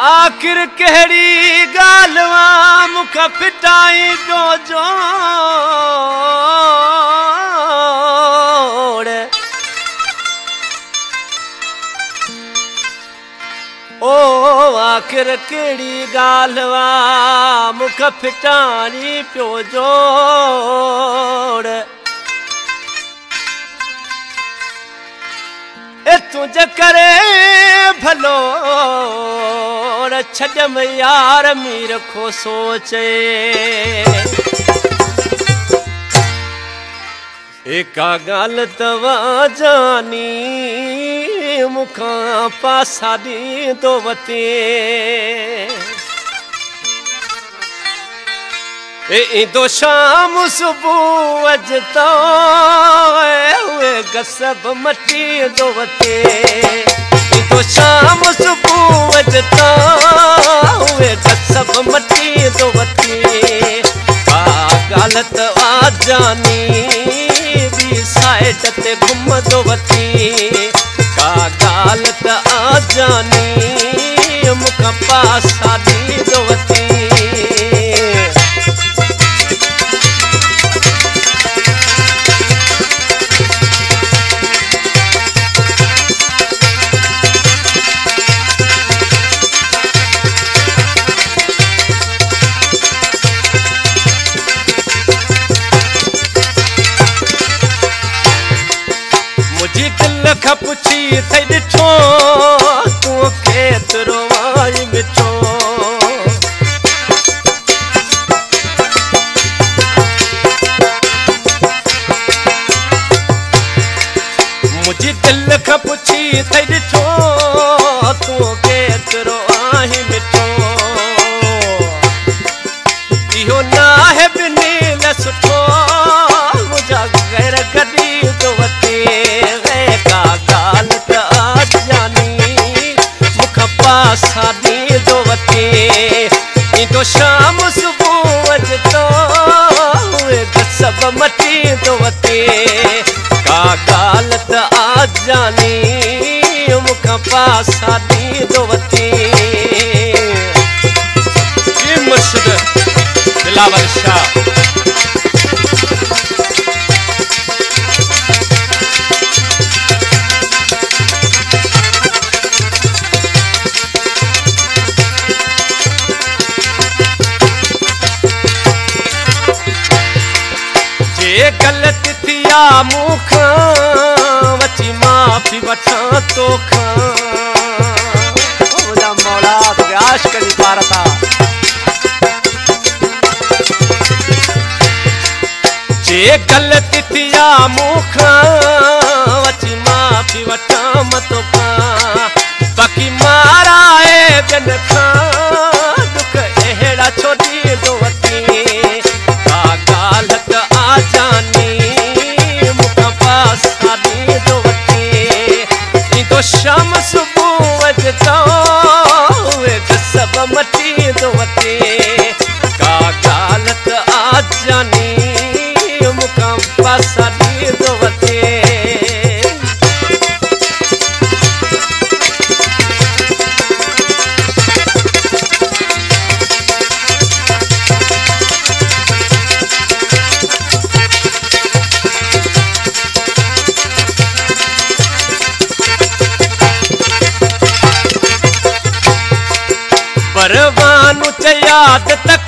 आखिर कहिड़ी गालवा मुख फिटाई पियो जोड़ ओ आखिर कहिड़ी गालवा मुख फिटाई पियो जोड़ तुझ करे भलो छजम यार मीर खो सोचे एका गाल तवा जानी मुखा पासा दी दो वते दो शाम सुबह अजता हुए गसब मटी दो वते दो शाम सुबह अजता हुए गसब मटी दो वते का गालत आ जानी भी साइड ते घुम दो वते का गालत आ जानी मुख पासा दी दो वते पुछी थई ॾिठो तूं केतिरो आई मिठो मुंहिंजी दिलि खां पुछी थई ॾिठो तूं केतिरो आई मिठो इहो न आहे ॿिन्ही न सुठो मुंहिंजा घर गॾी थो वते सादी दो वते दो शाम सुबह अजता हुए गसब मटी दो वते का गालत आ जानी मुख पासा दी दो वते ये मुर्शिद दिलावर शाह गलती थिया मुखा वची माफ़ी वठा तोखा मुझा मौला प्रयास करी पारता जे गलती थिया मुखा वची माफ़ी वठा तोखा बाक़ी माराए बिन खां दुख अहिड़ा छोड़ी दो वती का गालत जानी मुख पासा दी दो वते दो शाम सुबह अजता हुए गसब मटी दो वते का गालत आ जानी मुख पासा दी दो वते परवानू च याद तक